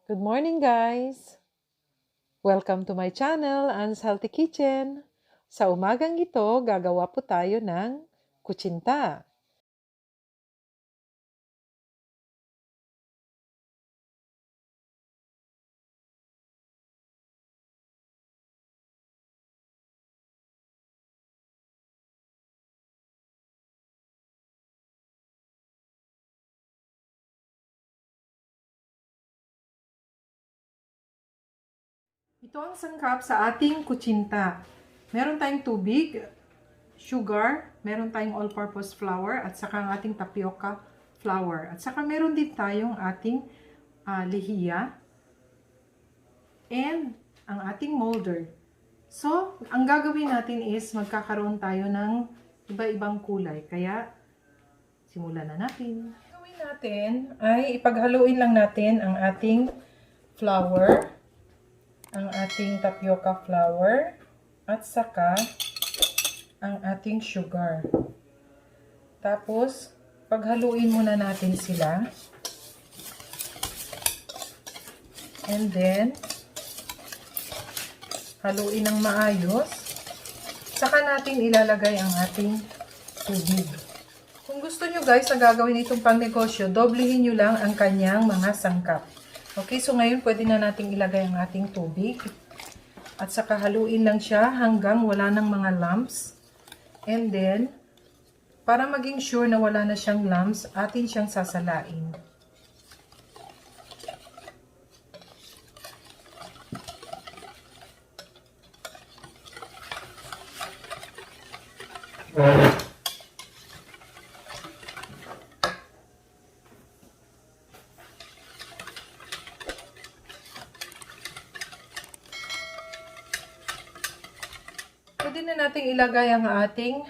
Good morning, guys! Welcome to my channel, Anne's Healthy Kitchen. Sa umagang ito, gagawa po tayo ng kutsinta. Ito ang sangkap sa ating kutsinta. Meron tayong tubig, sugar, meron tayong all-purpose flour, at saka ang ating tapioca flour. At saka meron din tayong ating lihiya and ang ating molder. So, ang gagawin natin is magkakaroon tayo ng iba-ibang kulay. Kaya, simulan na natin. Ang gagawin natin ay ipaghaluin lang natin ang ating flour, ang ating tapioca flour, at saka ang ating sugar. Tapos, paghaluin muna natin sila. And then, haluin ng maayos. Saka natin ilalagay ang ating tubig. Kung gusto nyo guys na gagawin itong pangnegosyo, doblehin nyo lang ang kanyang mga sangkap. Okay, so ngayon pwede na nating ilagay ang ating tubig. At saka haluin lang siya hanggang wala ng mga lumps. And then, para maging sure na wala na siyang lumps, atin siyang sasalain. Pwede na nating ilagay ang ating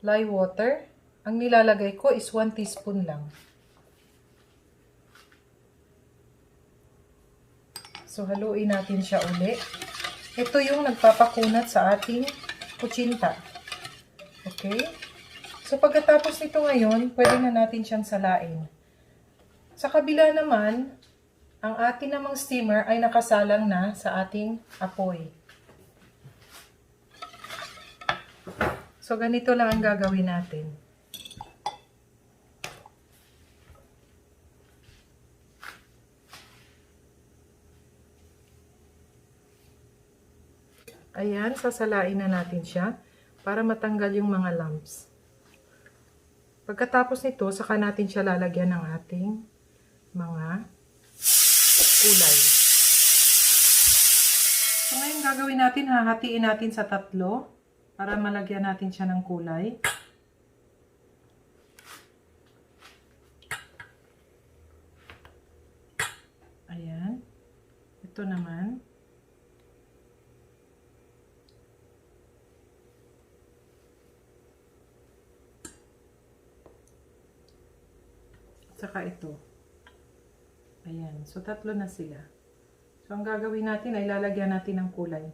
lye water. Ang nilalagay ko is 1 teaspoon lang. So, haluin natin siya uli. Ito yung nagpapakunat sa ating kutsinta. Okay? So, pagkatapos nito ngayon, pwede na natin siyang salain. Sa kabila naman, ang ating namang steamer ay nakasalang na sa ating apoy. So, ganito lang ang gagawin natin. Ayan, sasalain na natin siya para matanggal yung mga lumps. Pagkatapos nito, saka natin siya lalagyan ng ating mga kulay. So, ngayon gagawin natin, hahatiin natin sa 3 para malagyan natin siya ng kulay. Ayan. Ito naman. Saka ito. Ayan. So, 3 na sila. So, ang gagawin natin ay lalagyan natin ng kulay.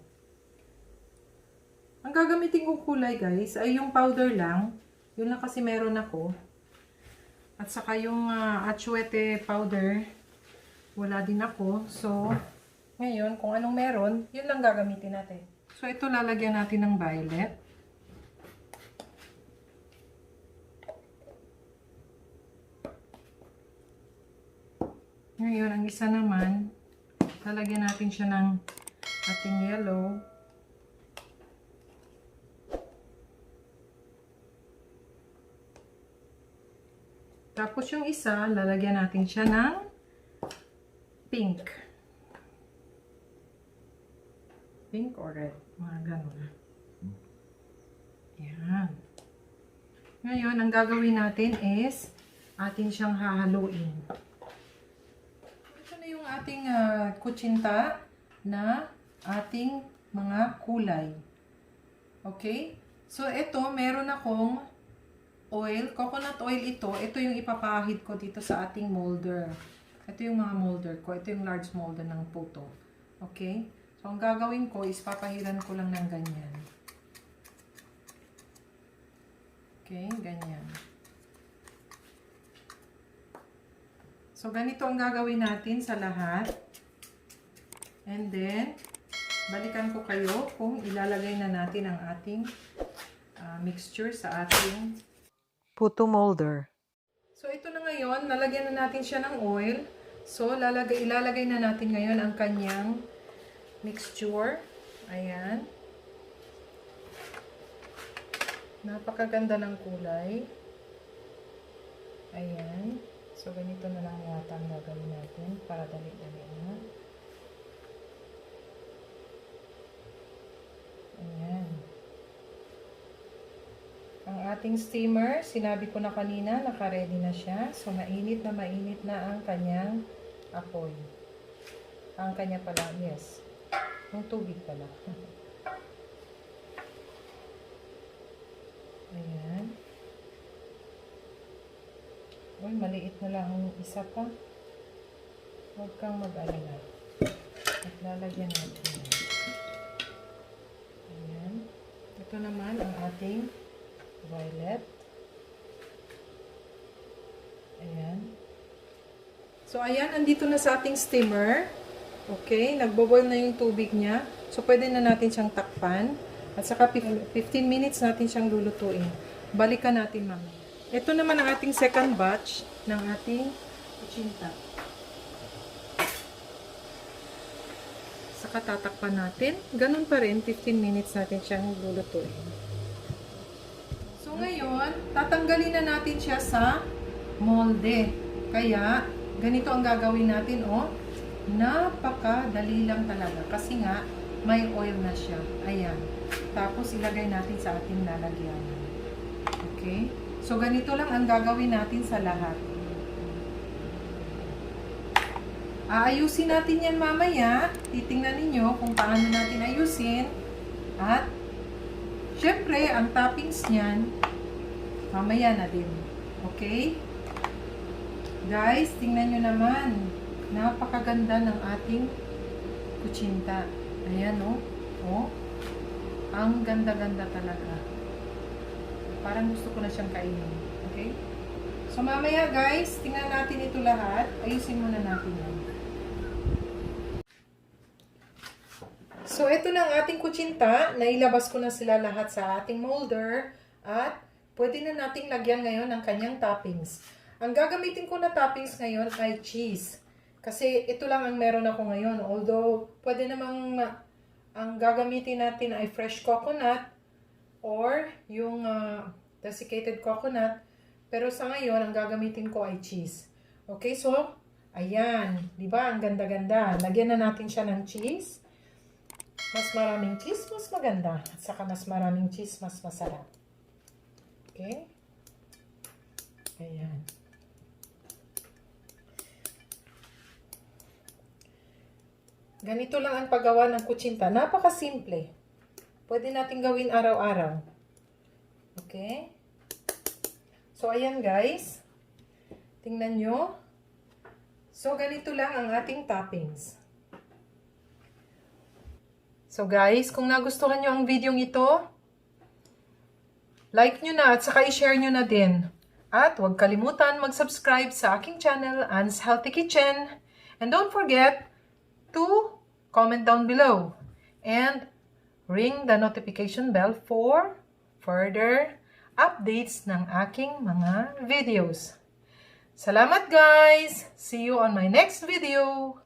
Ang gagamitin kong kulay guys ay yung powder lang. Yun lang kasi meron ako. At saka yung atsuete powder, wala din ako. So, ngayon kung anong meron, yun lang gagamitin natin. So, ito lalagyan natin ng violet. Ngayon, ang isa naman, lalagyan natin siya ng ating yellow. Tapos yung isa, lalagyan natin siya ng pink. Pink or red. Mga ganun. Ayan. Ngayon, ang gagawin natin is, atin siyang hahaluin. Ito na yung ating kutsinta na ating mga kulay. Okay? So, ito, meron akong oil, coconut oil ito. Ito yung ipapahid ko dito sa ating molder. Ito yung mga molder ko. Ito yung large molder ng puto. Okay? So, ang gagawin ko is papahiran ko lang ng ganyan. Okay? Ganyan. So, ganito ang gagawin natin sa lahat. And then, balikan ko kayo kung ilalagay na natin ang ating mixture sa ating puto molder. So, ito na ngayon. Nalagyan na natin siya ng oil. So, ilalagay na natin ngayon ang kanyang mixture. Ayan. Napakaganda ng kulay. Ayan. So, ganito na lang yata ang gagawin natin para dali-dali na. Ayan. Ang ating steamer, sinabi ko na kanina, naka-ready na siya. So, mainit na ang kanyang apoy. Ang kanya pala, yes. Yung tubig pala. Ayan. Uy, maliit na lang ang isa pa. Huwag kang mag-alala. At lalagyan natin. Ayan. Ito naman ang ating violet. Ayan. So, ayan. Andito na sa ating steamer. Okay. Nagbo-boil na yung tubig niya. So, pwede na natin siyang takpan. At saka 15 minutes natin siyang lulutuin. Balikan natin mamaya. Ito naman ang ating second batch ng ating kutsinta. Saka tatakpan natin. Ganun pa rin, 15 minutes natin siyang lulutuin. So ngayon, tatanggalin na natin siya sa molde. Kaya, ganito ang gagawin natin, oh. Napakadali lang talaga. Kasi nga, may oil na siya. Ayan. Tapos, ilagay natin sa ating lalagyan. Okay? So, ganito lang ang gagawin natin sa lahat. Aayusin natin yan mamaya. Titingnan ninyo kung paano natin ayusin. At, syempre, ang toppings niyan, mamaya na din. Okay? Guys, tingnan nyo naman. Napakaganda ng ating kutsinta. Ayan, oh. Oh. Ang ganda-ganda talaga. Parang gusto ko na siyang kainin. Okay? So, mamaya guys, tingnan natin ito lahat. Ayusin muna natin yan. So, ito na ang ating kutsinta. Nailabas ko na sila lahat sa ating molder. At, pwede na nating lagyan ngayon ng kanyang toppings. Ang gagamitin ko na toppings ngayon ay cheese. Kasi, ito lang ang meron ako ngayon. Although, pwede namang ang gagamitin natin ay fresh coconut or yung desiccated coconut. Pero sa ngayon, ang gagamitin ko ay cheese. Okay, so, ayan. Diba? Ang ganda-ganda. Lagyan na natin siya ng cheese. Mas maraming cheese, mas maganda. At saka mas maraming cheese, mas masarap. Okay? Ayan. Ganito lang ang paggawa ng kutsinta. Napakasimple. Pwede natin gawin araw-araw. Okay? So, ayan guys. Tingnan nyo. So, ganito lang ang ating toppings. So, guys, kung nagustuhan nyo ang video ito, like nyo na at saka i-share nyo na din. At huwag kalimutan mag-subscribe sa aking channel, Anne's Healthy Kitchen. And don't forget to comment down below and ring the notification bell for further updates ng aking mga videos. Salamat guys! See you on my next video!